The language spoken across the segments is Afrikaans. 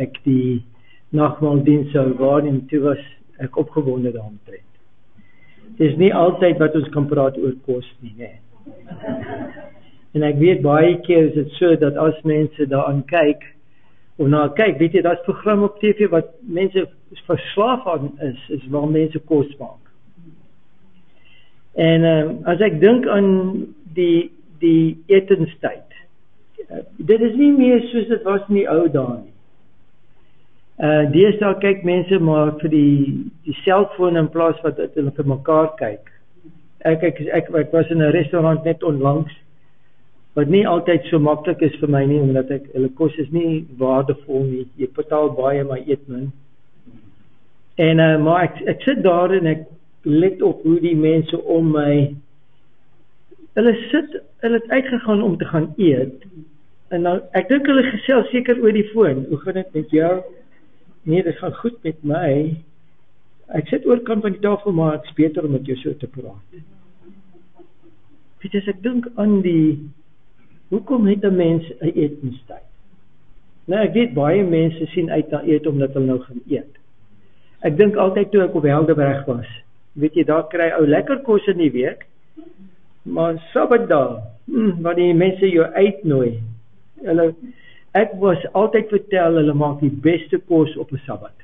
ek die nagmaaldiens sou waarneem, toe was ek opgewonde daaromtrent. Het is nie altyd wat ons kan praat oor kos nie, nee. En ek weet baie keer is dit so, dat as mense daaraan kyk, of na kyk, weet jy, dat program op TV wat mense verslaaf aan is waar mense kos maak. En as ek dink aan die etenstyd, dit is nie meer soos dit was in die ou dae nie. Deesdae kyk mense maar vir die selfoon in plaas wat hulle vir mekaar kyk. Ek was in 'n restaurant net onlangs, wat nie altyd so maklik is vir my nie, omdat hulle kos is nie waardevol nie. Jy betaal baie, maar eet min. En maar ek sit daar en ek let op hoe die mense om my, hulle het uitgegaan om te gaan eet, en nou, ek dink hulle gesels seker oor die foon. Hoe gaan dit met jou? Nee, dit gaan goed met my. Ek sit oorkant van die tafel, maar het is beter om met jou so te praat. Weet jy, as ek dink aan hoekom het 'n mens 'n etenstyd? Nou, ek weet baie mense sien uit na eet omdat hulle nou gaan eet. Ek dink altyd toe ek op Helderberg was, weet jy, daar kry ou lekker kos in die week, maar Sabbatdag, waar die mense jou uitnooi, ek was altyd vertel, hulle maak die beste kos op 'n Sabbat.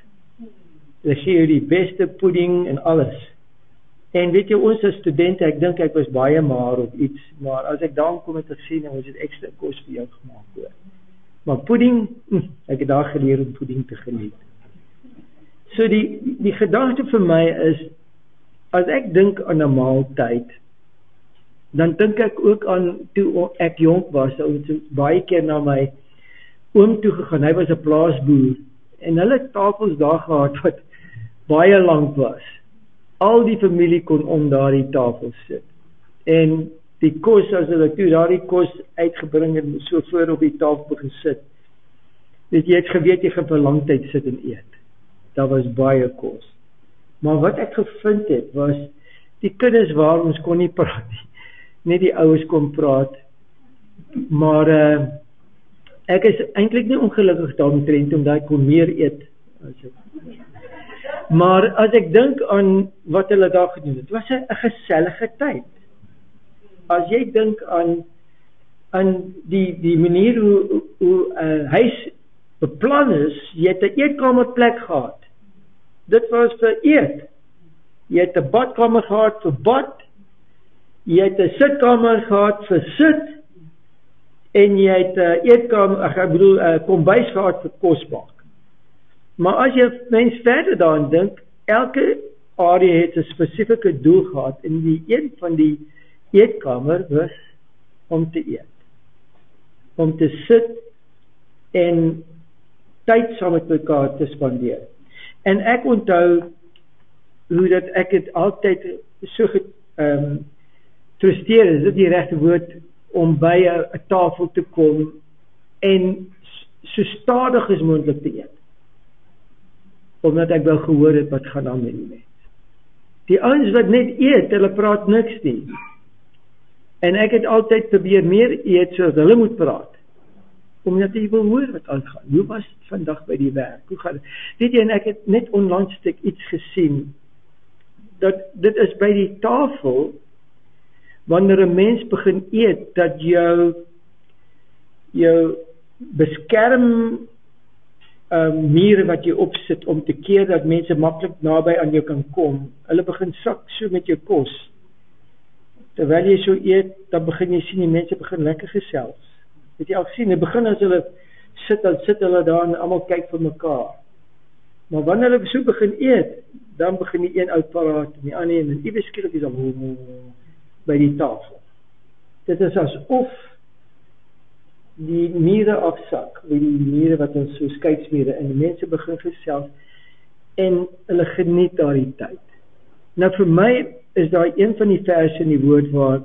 Hulle gee jou die beste pudding en alles. En weet jy, ons as studente, ek dink ek was baie maar of iets, maar as ek daar kom het gesien, dan was dit ekstra kos vir jou gemaak hoor. Maar pudding, ek het daar geleer om pudding te geniet. So die gedagte vir my is, as ek dink aan 'n maaltyd, dan dink ek ook aan toe ek jonk was, ons het baie keer na my oom toe gegaan, hy was 'n plaasboer, en hulle het tafels daar gehad wat baie lank was. Al die familie kon om daardie tafel sit. En die kos, as hulle toe daardie kos uitgebring en so voor op die tafel begin sit, weet jy, het geweet jy gaan vir lang tyd sit en eet. Daar was baie kos. Maar wat ek gevind het, was, die kinders waar ons kon nie praat nie. Net die ouers kon praat. Maar ek is eintlik nie ongelukkig daaromtrent, omdat ek kon meer eet. Maar as ek dink aan wat hulle daar gedoen het, was 'n gesellige tyd. As jy dink aan die manier hoe huis beplan is, jy het 'n eetkamerplek gehad. Dit was vir eet. Jy het 'n badkamer gehad vir bad, jy het 'n sitkamer gehad vir sit, en jy het 'n eetkamer, kombuis gehad vir kos maak. Maar as jy mens verder daaraan dink, elke area het 'n spesifieke doel gehad, en die een van die eetkamer was om te eet. Om te sit en tyd saam met mekaar te spandeer. En ek onthou hoe dat ek het altyd so getroosteer, is dit die regte woord, om by 'n tafel te kom en so stadig as moontlik te eet. Omdat ek wel gehoor het wat gaan aan met die mens. Die ouens wat net eet, hulle praat niks nie. En ek het altyd probeer meer eet, sodat hulle moet praat. Omdat jy wil hoor wat aangaan. Hoe was het vandag by die werk? Hoe gaan het? Weet jy, en ek het net onlangs iets gesien, dat dit is by die tafel, wanneer 'n mens begin eet, dat jou beskerm mure wat jy opsit, om te keer dat mense maklik naby aan jou kan kom, hulle begin sak so met jou kos. Terwyl jy so eet, dan begin jy sien, die mense begin lekker gesels. Het jy al gesien, in die begin as hulle dan sit hulle daar en almal kyk vir mekaar. Maar wanneer hulle so begin eet, dan begin die een uit praat, en die ander een, en iewers skielik is al by die tafel. Dit is asof die mure afsak, die mure wat ons so skeidsmure, en die mense begin gesels, en hulle geniet daardie tyd. Nou vir my is daar een van die verse in die woord waar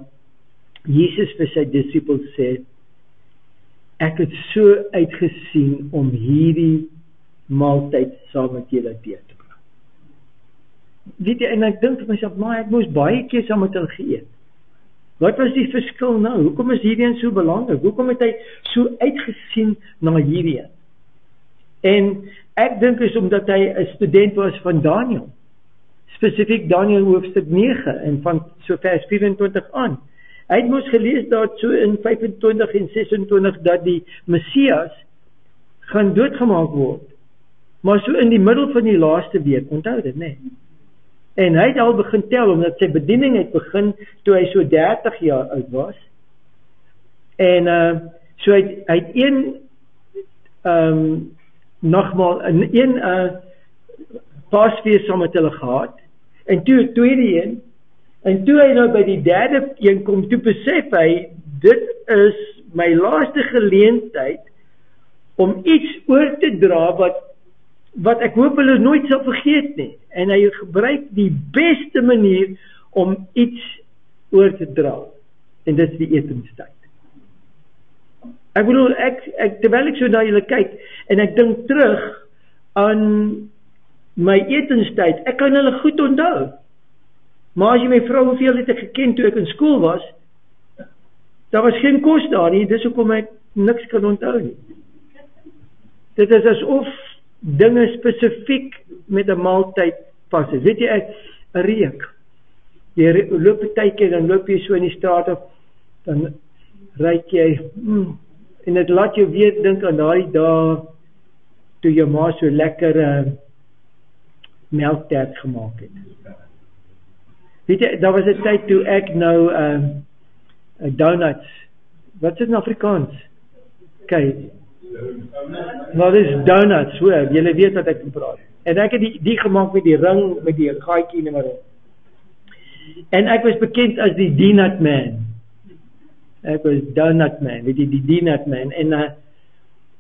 Jesus vir sy disippels sê, ek het so uitgesien om hierdie maaltyd saam met julle deur te bring. Weet jy, en ek dink vir myself, maar ek moes baie keer saam met hulle geëet. Wat was die verskil nou? Hoekom is hierdie een so belangrik? Hoekom het hy so uitgesien na hierdie een? En ek dink is omdat hy 'n student was van Daniël. Spesifiek Daniël hoofstuk 9 en van so vers 24 aan. Hy het mos gelees daar so in 25 en 26 dat die Messias gaan doodgemaak word. Maar so in die middel van die laaste week, onthou dit, né? En hy het al begin tel, omdat sy bediening het begin toe hy so 30 jaar oud was. En so hy het nogmaal een Paasfees saam met hulle gehad. En toe 'n tweede een. En toe hy nou by die derde een kom, toe besef hy, dit is my laaste geleentheid om iets oor te dra wat ek hoop hulle nooit sal vergeet nie. En hy gebruik die beste manier om iets oor te dra. En dit is die etenstyd. Ek bedoel, terwyl ek so na julle kyk, en ek dink terug aan my etenstyd, ek kan hulle goed onthou. Maar as jy my vrou, hoeveel het ek geken toe ek in skool was, daar was geen kos daar nie, dis hoekom ek niks kan onthou nie. Dit is asof dinge spesifiek met 'n maaltyd pas is. Weet jy, 'n reuk. Jy loop 'n tydjie, dan loop jy so in die straat op, dan ruik jy, en dit laat jou weer dink aan daai dae, toe jou ma so lekker melktert gemaak het. Weet jy, daar was 'n tyd toe ek nou donuts, wat is dit in Afrikaans? Kyk, wat is donuts, hoor, julle weet wat ek praat. En ek het die gemaak met die ring, met die gaatjie en maar. En ek was bekend as die Donut Man. Ek was Donut Man, weet jy, die Donut Man. En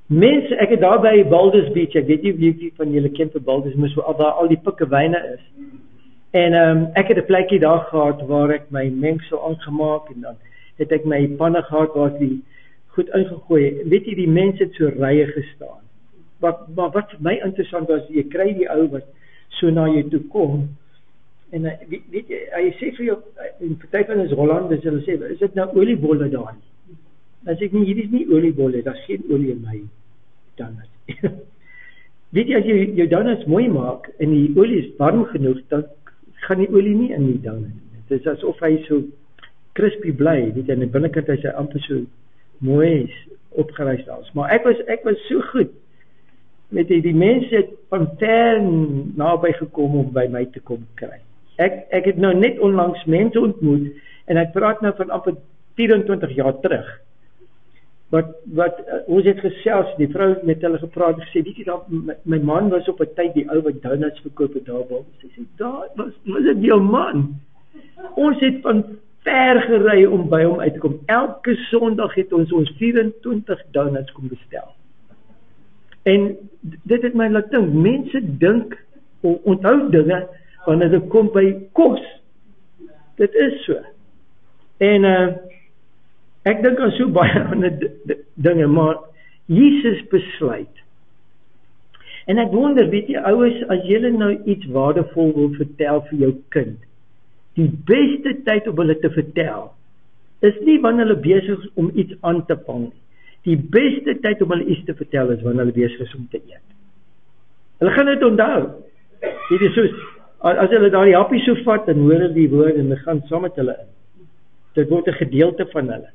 mense, ek het daar by Baldur's Beach, ek weet nie wie van julle ken vir Baldur's, moes waar al die pikkewyne is. En ek het 'n plekkie daar gehad waar ek my mengsel aangemaak en dan het ek my panne gehad waar ek die goed ingegooi. Weet jy, die mense het so rye gestaan. Maar wat vir my interessant was, jy kry die ou wat so na jou toe kom en weet jy, hy sê vir jou, en party van is Hollanders, hulle sê, is dit nou oliebolle daar nie? Dan sê ek nie, hier is nie oliebolle, daar is geen olie in my donuts. Weet jy, as jy jou donuts mooi maak en die olie is warm genoeg, dan gaan die olie nie in die donut. Dit is asof hy so crispy bly, weet jy, aan die binnekant is hy amper so mooi opgeruis als. Maar ek was so goed, met die mense het van ver naby gekom om by my te kom kry. Ek het nou net onlangs mense ontmoet, en ek praat nou van amper 24 jaar terug, ons het gesels, die vrou met hulle gepraat, en gesê, weet jy, my man was op 'n tyd die ou wat donuts verkoop het daar, sy sê, daar was dit jou man, ons het van ver gery om by hom uit te kom, elke Sondag het ons 24 donuts kom bestel, en dit het my laat dink, mense dink, onthou dinge, wanneer dit kom by kos, dit is so, en ek dink aan so baie ander dinge, maar Jesus besluit, en ek wonder, weet jy, ouers, as julle nou iets waardevol wil vertel vir jou kind, die beste tyd om hulle te vertel, is nie wanneer hulle besig is om iets aan te vang nie. Die beste tyd om hulle iets te vertel is wanneer hulle besig is om te eet. Hulle gaan dit onthou. Dit is soos, as hulle daar die happie so vat, dan hoor hulle die woord en hulle gaan saam met hulle in. Dit word 'n gedeelte van hulle.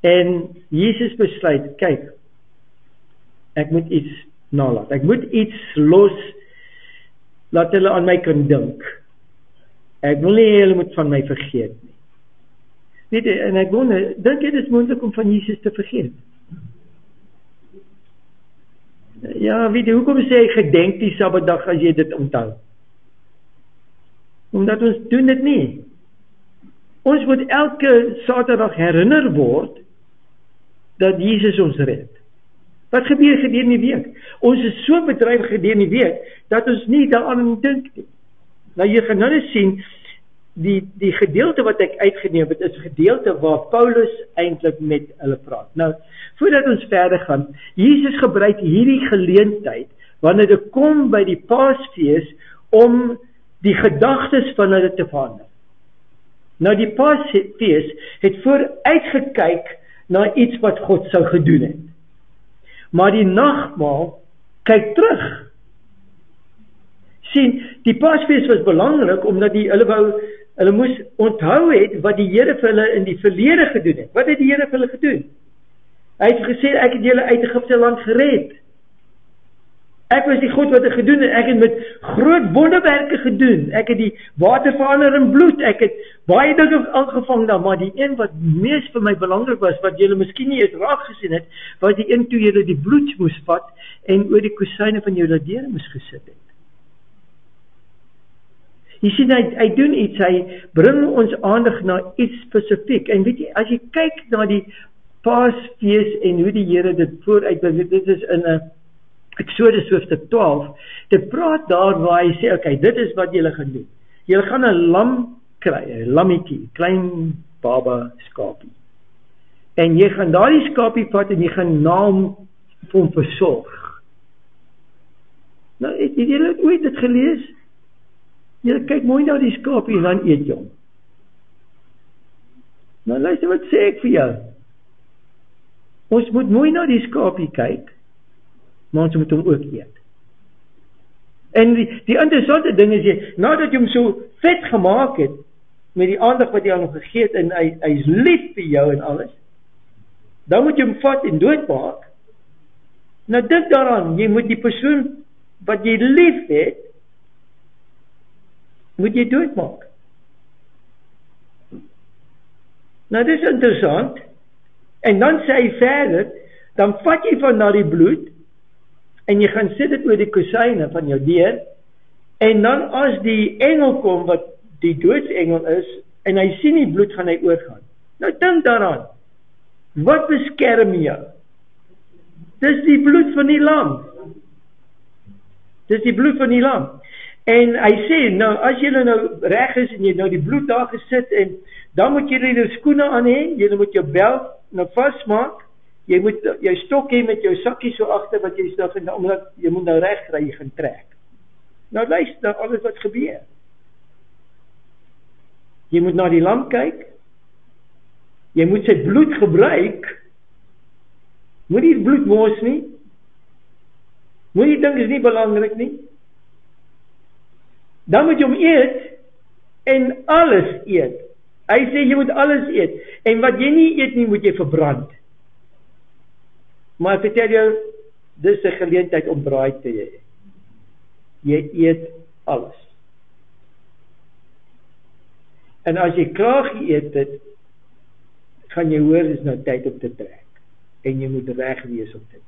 En Jesus besluit, kyk, ek moet iets nalat. Ek moet iets los, laat hulle aan my kan dink. Ek wil nie hulle moet van my vergeet nie. Weet jy, en ek wonder, dink jy dit is moontlik om van Jesus te vergeet? Ja, weet jy, hoekom sê hy gedenk die Sabbatdag as jy dit onthou? Omdat ons doen dit nie. Ons moet elke Saterdag herinner word dat Jesus ons red. Wat gebeur gedurende die week? Ons is so bedryf gedurende die week dat ons nie daaraan dink nie. Nou jy gaan nou sien, die gedeelte wat ek uitgeneem het, is 'n gedeelte waar Paulus eintlik met hulle praat. Nou, voordat ons verder gaan, Jesus gebruik hierdie geleentheid, wanneer dit kom by die Paasfees, om die gedagtes van hulle te verander. Nou die Paasfees het vooruitgekyk na iets wat God sou gedoen het. Maar die nagmaal kyk terug. Sien, die Paasfees was belangrik omdat hulle moes onthou het wat die Here vir hulle in die verlede gedoen het. Wat het die Here vir hulle gedoen? Hy het gesê, ek het julle uit Egipte land gered. Ek was die God wat het gedoen het. Ek het met groot wonderwerke gedoen. Ek het die water verander in bloed. Ek het baie dinge aangevang daar, maar die een wat mees vir my belangrik was, wat julle miskien nie eens raak gesien het, was die een toe julle die bloed moes vat en oor die kusyne van julle deure moes gesit het. Jy sien, hy doen iets, hy bring ons aandag na iets spesifiek. En weet jy, as jy kyk na die Paasfees en hoe die Here dit vooruitbring, dit is in Exodus hoofstuk 12, dit praat daar waar hy sê, okay, dit is wat julle gaan doen. Julle gaan 'n lam kry, 'n lammetjie, klein baba skapie. En jy gaan daardie skapie vat en jy gaan na hom vir hom versorg. Nou, het julle ooit dit gelees? Jy kyk mooi na die skapie en dan eet jy hom. Nou luister wat sê ek vir jou. Ons moet mooi na die skapie kyk, maar ons moet hom ook eet. En die interessante ding is, nadat jy hom so vet gemaak het, met die aandag wat jy aan hom gegee het, en hy is lief vir jou en alles, dan moet jy hom vat en doodmaak. Nou dink daaraan, jy moet die persoon wat jy lief het, moet jy doodmaak. Nou dis interessant, en dan sê hy verder, dan vat jy van daardie bloed, en jy gaan sit dit oor die kusyne van jou deur, en dan as die engel kom, wat die doodsengel is, en hy sien die bloed, gaan hy oorgaan. Nou dink daaraan, wat beskerm jou? Dis die bloed van die lam. Dis die bloed van die lam. En hy sê, nou as jy nou reg is, en jy nou die bloed daar gesit, en dan moet jy nou skoene aan hê, jy moet jou bel nou vasmaak, jy moet jou stok hê met jou sakkie so agter, wat jy sê, omdat jy moet nou reg kry, jy gaan trek. Nou luister, alles wat gebeur. Jy moet na die lam kyk, jy moet sy bloed gebruik, moet nie bloed mors nie, moet nie dink is nie belangrik nie, dan moet jy hom eet, en alles eet. Hy sê, jy moet alles eet, en wat jy nie eet nie, moet jy verbrand. Maar ek vertel jou, dis 'n geleentheid om braai te hê. Jy eet alles. En as jy klaar geëet het, gaan jy hoor, is nou tyd om te trek. En jy moet reg wees om te trek.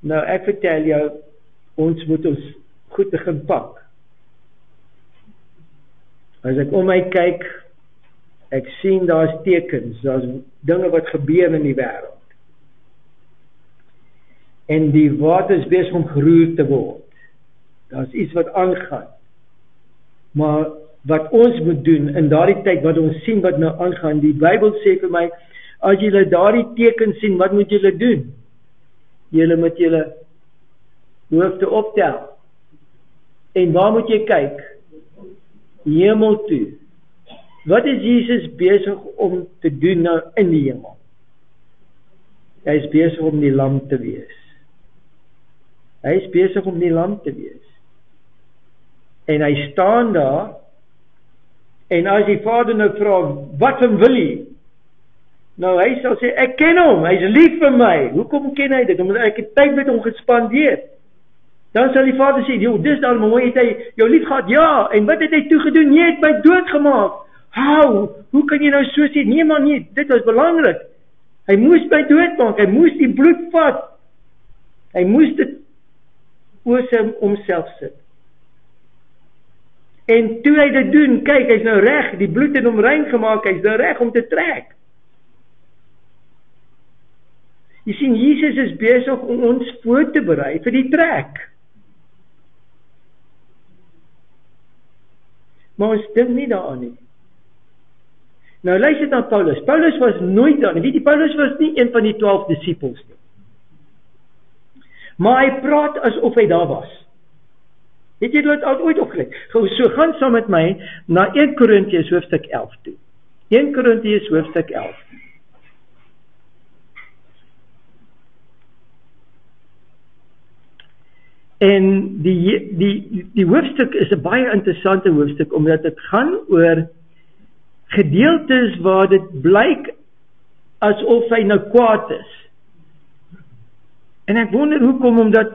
Nou, ek vertel jou, ons moet ons goed begin pak. As ek om my kyk, ek sien daar's tekens, daar's dinge wat gebeur in die wêreld. En die water is besig om geroer te word. Daar's iets wat aangaan. Maar wat ons moet doen in daardie tyd wat ons sien wat nou aangaan, die Bybel sê vir my, as julle daardie tekens sien, wat moet julle doen? Julle moet julle hoofde optel. En waar moet jy kyk? Hemel toe. Wat is Jesus besig om te doen nou in die hemel? Hy is besig om die lam te wees. Hy is besig om die lam te wees. En hy staan daar, en as die Vader nou vra, wat van wil hy? Nou hy sal sê, ek ken hom, hy is lief vir my. Hoekom ken hy dit? Omdat ek het tyd met hom gespandeer. Dan sal die Vader sê, dis al mooi, het hy jou lief gehad? Ja, en wat het hy toe gedoen? Jy het my doodgemaak. Hoe kan jy nou so sê? Nee man, nie, dit was belangrik. Hy moes my doodmaak, hy moes die bloed vat. Hy moes dit oor homself sit. En toe hy dit doen, kyk, hy's nou reg, die bloed het hom rein gemaak, hy's nou reg om te trek. Jy sien, Jesus is besig om ons voor te berei vir die trek. Maar ons dink nie daaraan nie. Nou luister na Paulus. Paulus was nooit daar nie. Weet jy, Paulus was nie een van die 12 disippels nie. Maar hy praat asof hy daar was. Het jy dit al ooit opgelet? So gaan saam met my na 1 Korintiërs hoofstuk 11 toe. 1 Korintiërs hoofstuk 11. En die hoofstuk is 'n baie interessante hoofstuk, omdat dit gaan oor gedeeltes waar dit blyk asof hy nou kwaad is. En ek wonder hoekom, omdat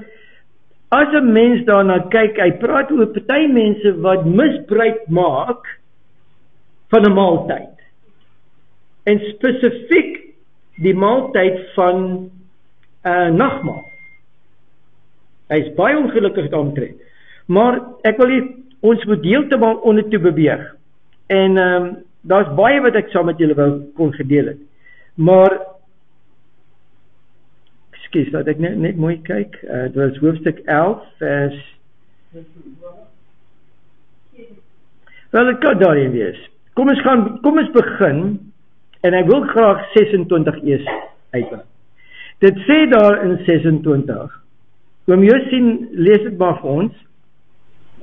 as 'n mens daarna kyk, hy praat oor party mense wat misbruik maak van 'n maaltyd. En spesifiek die maaltyd van nagmaal. Hy is baie ongelukkig daaromtrent. Maar ek wil hier, ons moet heeltemal ondertoe beweeg. En daar's baie wat ek saam met julle wou kon gedeel het. Maar ekskuus, laat ek net mooi kyk. Dit was hoofstuk 11 vers wel, dit kan daarin wees. Kom ons begin, en ek wil graag 26 eers uitbring. Dit sê daar in 26, oom Joosien, lees dit maar vir ons.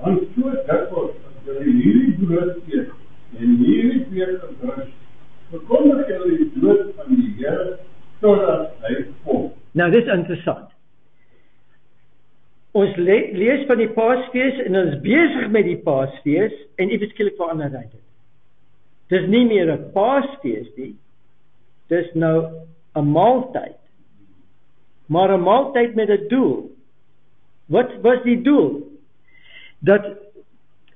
Want so dikwels as julle hierdie brood eet en hierdie vlees drink, verkondig julle die dood van die Here totdat hy kom. Nou, dit is interessant. Ons lees van die Paasfees en ons is besig met die Paasfees en iets skielik verander hy dit. Dis nie meer 'n Paasfees nie. Dis nou 'n maaltyd. Maar 'n maaltyd met 'n doel. Wat was die doel? Dat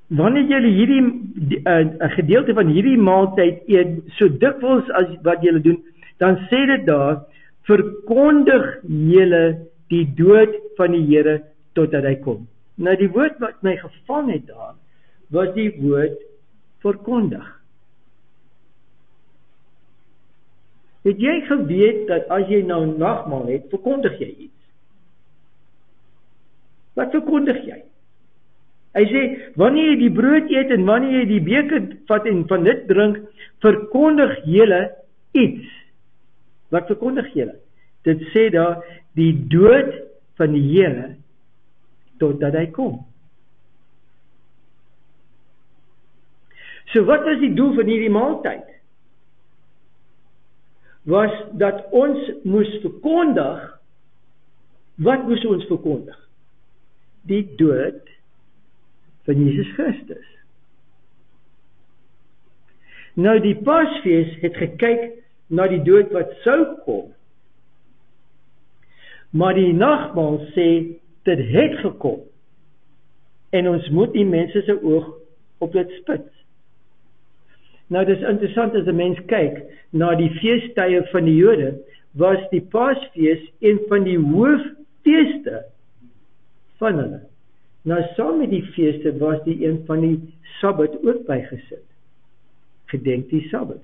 wanneer jy 'n gedeelte van hierdie maaltyd eet, so dikwels as wat jy doen, dan sê dit daar, verkondig julle die dood van die Here totdat hy kom. Nou die woord wat my gevang het daar, was die woord verkondig. Het jy geweet dat as jy nou nagmaal het, verkondig jy iets? Wat verkondig jy? Hy sê, wanneer jy die brood eet en wanneer jy die beker vat en van dit drink, verkondig julle iets. Wat verkondig julle? Dit sê daar, die dood van die Here totdat hy kom. So wat was die doel van hierdie maaltyd? Was dat ons moes verkondig, wat moes ons verkondig? Die dood van Jesus Christus. Nou die Paasfees het gekyk na die dood wat sou kom. Maar die nagmaal sê, dit het gekom. En ons moet die mense se oog op dit spits. Nou dis interessant as 'n mens kyk na die feestydde van die Jode, was die Paasfees een van die hooffeeste van hulle. Nou saam met die feeste was die een van die Sabbat ook bygesit. Gedenk die Sabbat.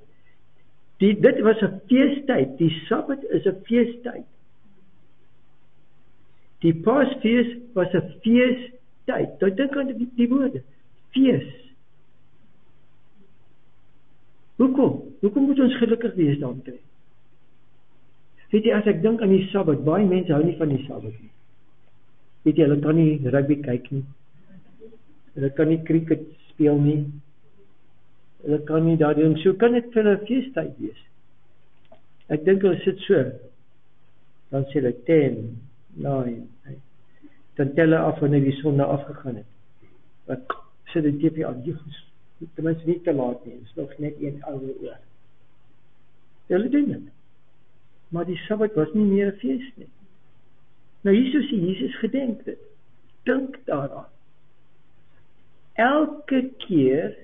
Dit was 'n feestyd. Die Sabbat is 'n feestyd. Die Paasfees was 'n feestyd. Nou dink aan die woorde. Fees. Hoekom moet ons gelukkig wees daarmee? Weet jy, as ek dink aan die Sabbat, baie mense hou nie van die Sabbat nie. Weet jy, hulle kan nie rugby kyk nie. Hulle kan nie cricket speel nie. Hulle kan nie daar doen. So kan dit vir 'n feestyd wees. Ek dink hulle sit so. Dan sê hulle 10, 9, 8. Dan tel hulle af wanneer die son nou afgegaan het. Wat sit die TV aan? Ten minste nie te laat nie. Dit is nog net 1 uur oor. Hulle doen dit. Maar die Sabbat was nie meer 'n fees nie. Nou hierso sê Jesus gedenk dit. Dink daaraan. Elke keer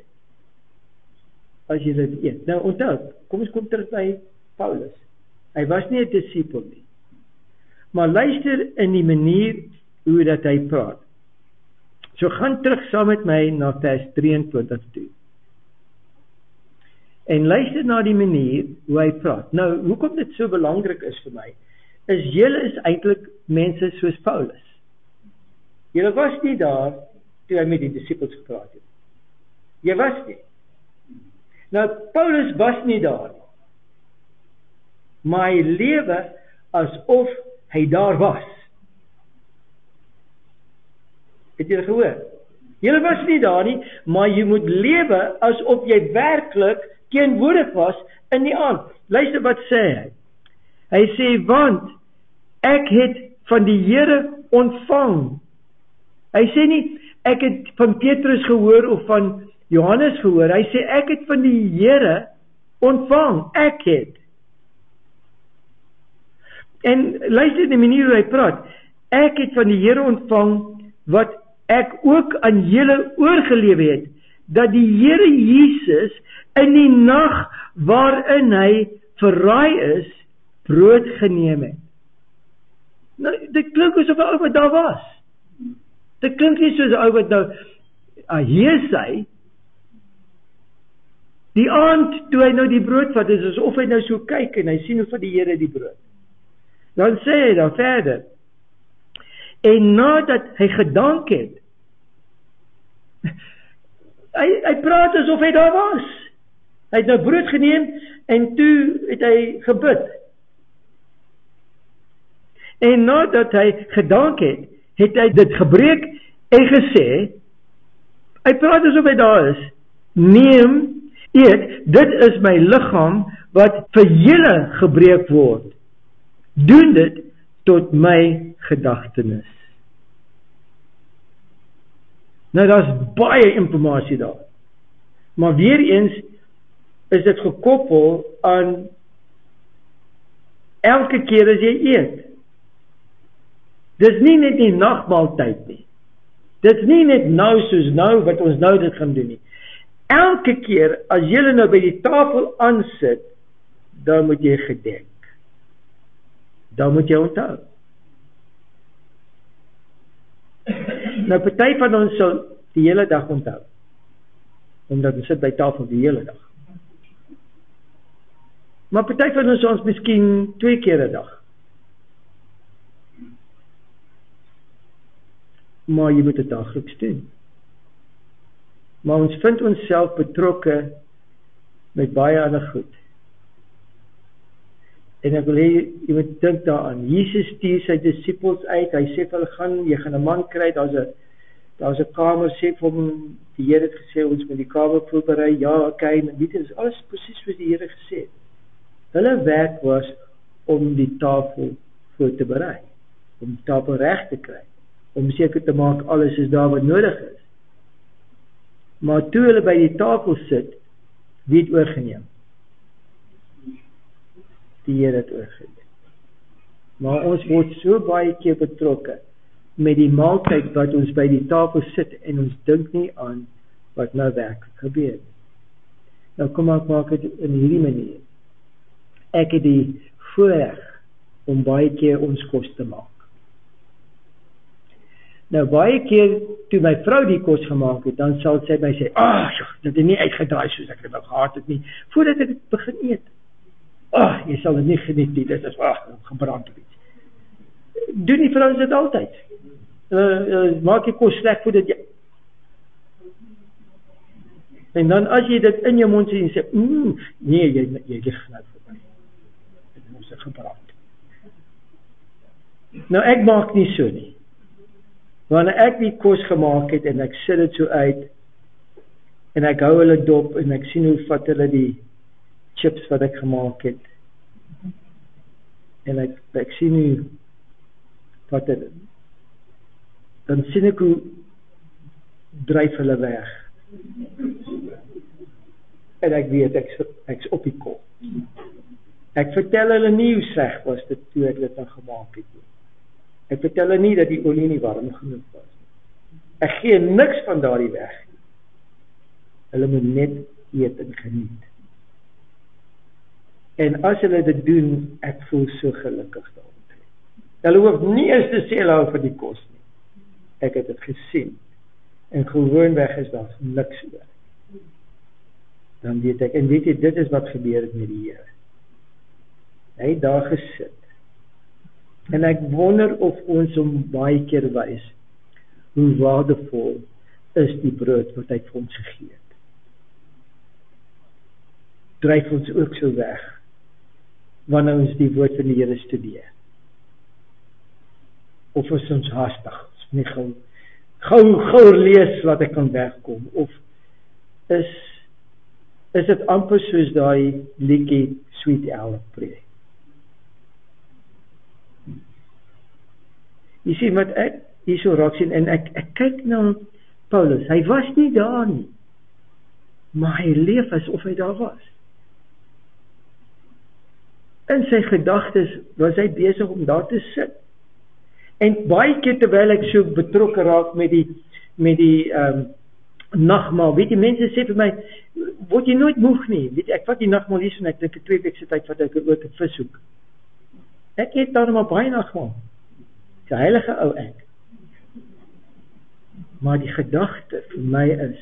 as jy dit eet. Nou onthou, kom ons kom terug by Paulus. Hy was nie 'n disipel nie. Maar luister in die manier hoe dat hy praat. So gaan terug saam met my na vers 23 toe. En luister na die manier hoe hy praat. Nou, hoekom dit so belangrik is vir my, is julle is eintlik mense soos Paulus. Julle was nie daar toe hy met die disippels gepraat het. Jy was nie. Nou, Paulus was nie daar nie. Maar hy lewe asof hy daar was. Het jy gehoor? Jy was nie daar nie, maar jy moet lewe asof jy werklik teenwoordig was in die aand. Luister wat sê hy. Hy sê, want ek het van die Here ontvang Hy sê nie, ek het van Petrus gehoor of van Johannes gehoor. Hy sê, ek het van die Here ontvang. Ek het. En luister die manier hoe hy praat. Ek het van die Here ontvang wat ek ook aan julle oorgelewe het, dat die Here Jesus in die nag waarin hy verraai is, brood geneem het. Nou, dit klink asof 'n ou wat daar was. Dit klink nie soos 'n ou wat nou hier sê, die aand toe hy nou die brood vat, is asof hy nou so kyk en hy sien hoe van die Here die brood. Dan sê hy dan verder, en nadat hy gedank het, hy praat asof hy daar was. Hy het nou brood geneem en toe het hy gebid. En nadat hy gedank het, het hy dit gebreek en gesê, hy praat asof hy daar is, neem, eet, dit is my liggaam wat vir julle gebreek word. Doen dit tot my gedagtenis. Nou, daar's baie informasie daar. Maar weer eens is dit gekoppel aan elke keer as jy eet. Dis nie net die nagmaaltyd nie. Dit is nie net nou soos nou wat ons nou dit gaan doen nie. Elke keer as jy nou by die tafel aansit, dan moet jy gedenk. Dan moet jy onthou. Nou, party van ons sal die hele dag onthou. Omdat ons sit by tafel die hele dag. Maar party van ons miskien 2 keer 'n dag. Maar jy moet dit daagliks doen. Maar ons vind onsself betrokke met baie ander goed. En ek wil hê, jy moet dink daaraan. Jesus stuur sy disippels uit, hy sê vir hulle, jy gaan 'n man kry, daar's 'n kamer, sê vir hom, die Here het gesê, ons moet die kamer voorberei, ja, okay, en dit is alles presies soos die Here gesê het. Hulle werk was om die tafel voor te berei, om die tafel reg te kry, om seker te maak alles is daar wat nodig is. Maar toe hulle by die tafel sit, wie het oorgeneem? Die Here het oorgeneem. Maar ons word so baie keer betrokke met die maaltyd wat ons by die tafel sit en ons dink nie aan wat nou werklik gebeur. Nou kom ek maak dit in hierdie manier. Ek het die voorreg om baie keer ons kos te maak. Nou baie keer toe my vrou die kos gemaak het, dan sal sy my sê, dit het nie uitgedraai soos ek dit nou gehad het nie, voordat ek dit begin eet. Jy sal dit nie geniet nie, dit is gebrand of iets. Doen die vrouens dit altyd? Maak jy kos sleg voordat jy... En dan as jy dit in jou mond sê en sê, nee, jy lig nou voorbij. Dit is gebrand. Nou ek maak nie so nie. Wanneer ek die kos gemaak het en ek sit dit so uit en ek hou hulle dop en ek sien hoe vat hulle die chips wat ek gemaak het en ek sien hoe vat hulle, dan sien ek hoe dryf hulle weg en ek weet ek's op die kop. Ek vertel hulle nie hoe sleg was dit toe ek dit dan gemaak het nie. Ek vertel hulle nie dat die olie nie warm genoeg was. Ek gee niks van daardie weg. Hulle moet net eet en geniet. En as hulle dit doen, ek voel so gelukkig daaroor. Hulle hoef nie eens te sê hulle hou van die kos nie. Ek het dit gesien. En gewoonweg is daar niks oor. Dan weet ek, en weet jy, dit is wat gebeur het met die Here. Hy het daar gesit. En ek wonder of ons hom baie keer wys hoe waardevol is die brood wat hy vir ons gegee het. Dryf ons ook so weg wanneer ons die woord van die Here studeer. Of is ons haastig, ons nie gou lees wat ek kan wegkom, of is dit amper soos daai liedjie Sweet Hour Prayer. Jy sien wat hierso raak sien, en ek kyk na Paulus, hy was nie daar nie, maar hy leef asof hy daar was. In sy gedagtes was hy besig om daar te sit. En baie keer terwyl ek so betrokke raak met die nagmaal, weet jy, mense sê vir my, word jy nooit moeg nie, weet jy, ek vat die nagmaal hier en ek dink 2 weke tyd wat ek ook 'n vis soek. Ek eet daar maar baie nagmaal. Die heilige ou ek. Maar die gedagte vir my is,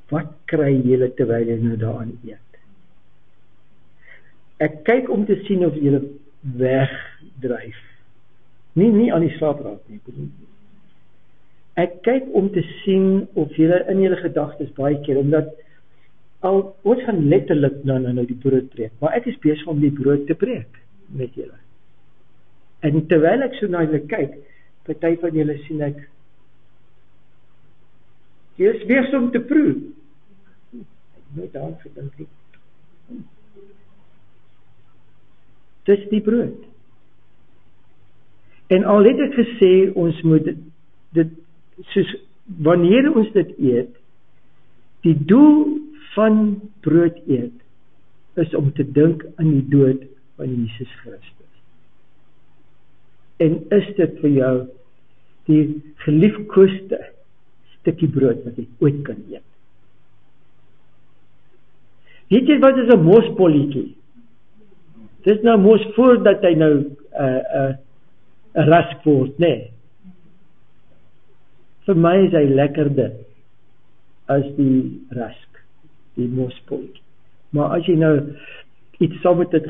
wat kry julle terwyl jy nou daaraan eet? Ek kyk om te sien of julle wegdryf. Nie aan die slaap raak nie. Ek kyk om te sien of julle in julle gedagtes baie keer, omdat ons gaan letterlik nou die brood breek, maar ek is besig om die brood te breek met julle. En terwyl ek so na julle kyk, party van julle sien ek, jy is besig om te proe. Ek nooit daaraan gedink nie. Dis die brood. En al het ek gesê, ons moet dit, soos wanneer ons dit eet, die doel van brood eet, is om te dink aan die dood van Jesus Christus. En is dit vir jou die geliefkoeste stukkie brood wat jy ooit kan eet? Weet jy wat is 'n mospolletjie? Dis nou mos voordat hy nou 'n rask word, nee. Vir my is hy lekkerder as die rask, die mospolletjie. Maar as jy nou iets saam met dit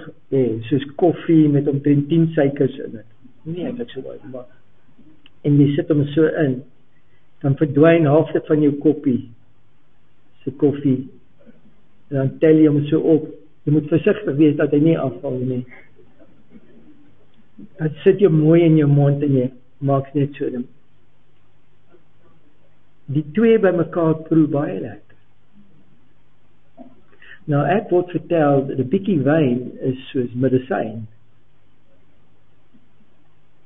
soos koffie met omtrent 10 suikers in dit, nee, ek so baie, maar en jy sit hom so in, dan verdwyn halfte van jou koppie se koffie, en dan tel jy hom so op. Jy moet versigtig wees dat hy nie afval nie. Dat sit jy mooi in jou mond en jy maak net so. Die twee by mekaar proe baie lekker. Nou ek word vertel dat 'n bietjie wyn is soos medisyn.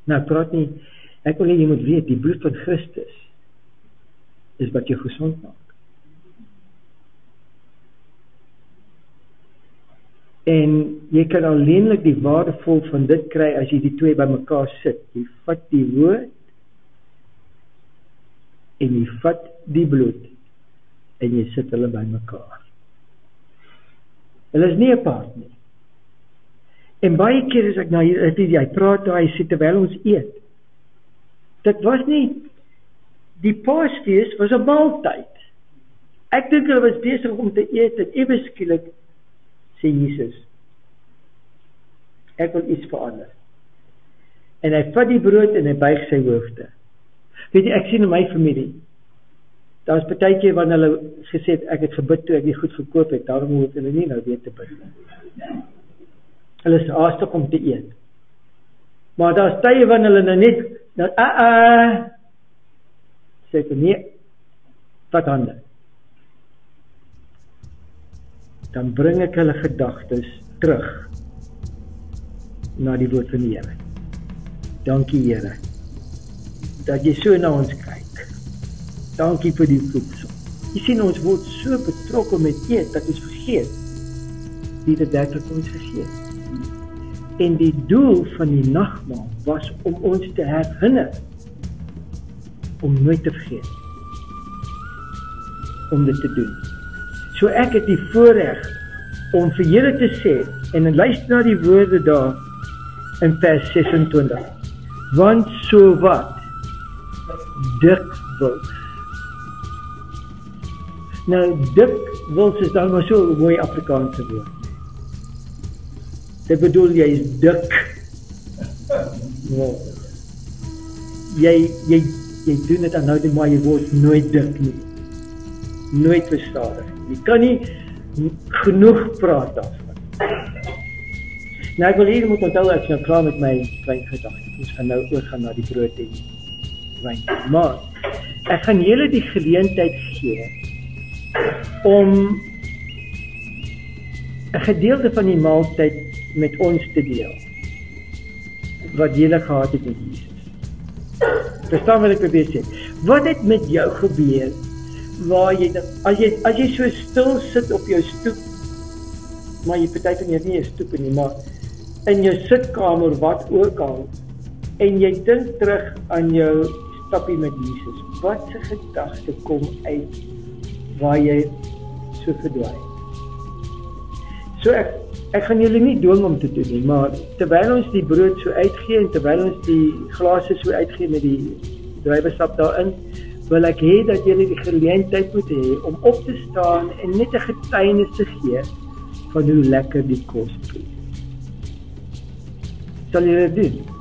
Nou praat nie, ek wil jy moet weet, die bloed van Christus is wat jou gesond maak. En jy kan alleenlik die waardevol van dit kry as jy die twee by mekaar sit. Jy vat die woord en jy vat die bloed en jy sit hulle by mekaar. Hulle is nie apart nie. En baie keer as ek nou hier, hy praat daar, hy sê terwyl ons eet. Dit was nie, die Paasfees was 'n maaltyd. Ek dink hulle was besig om te eet en ewe skielik sê Jesus, ek wil iets verander. En hy vat die brood en hy buig sy hoofde. Weet jy, ek sien in my familie, daar is partykeer wanneer hulle gesê het, ek het gebid toe ek nie goed gekoop het, daarom hoef hulle nie nou weer te bid. Hulle is haastig om te eet. Maar daar is tye wanneer hulle nou net, sê ek, nee, vat hande. Dan bring ek hulle gedagtes terug na die woord van die Here. Dankie Here, dat jy so na ons kyk. Dankie vir die voedsel. Jy sien, ons word so betrokke met eet, dat ons vergeet wie dit werklik vir ons gegee het. En die doel van die nagmaal was om ons te herinner, om nooit te vergeet, om dit te doen. So ek het die voorreg om vir julle te sê, en luister na die woorde daar in vers 26, want so wat dikwels. Nou dikwels is dan maar so 'n mooi Afrikaanse woord. Dit bedoel jy is dik. Jy doen dit aanhoudend, maar jy word nooit dik nie. Nooit verstadig. Jy kan nie genoeg praat daarvan. Nou ek wil hier moet onthou, ek is nou klaar met my klein gedagte. Ons gaan nou oorgaan na die brood en wyn. Maar ek gaan julle die geleentheid gee om 'n gedeelte van die maaltyd met ons te deel wat julle gehad het met Jesus. Verstaan wat ek probeer sê? Wat het met jou gebeur, waar jy, as jy so stil sit op jou stoep, maar jy party van jy het nie 'n stoep nie, maar in jou sitkamer, wat ook al, en jy dink terug aan jou stappie met Jesus, wat se gedagte kom uit, waar jy so verdwaai? So ek gaan julle nie dwing om te doen nie, maar terwyl ons die brood so uitgee en terwyl ons die glase so uitgee met die druiwesap daarin, wil ek hê dat julle die geleentheid moet hê om op te staan en net 'n getuienis te gee van hoe lekker die kos is. Sal julle dit doen?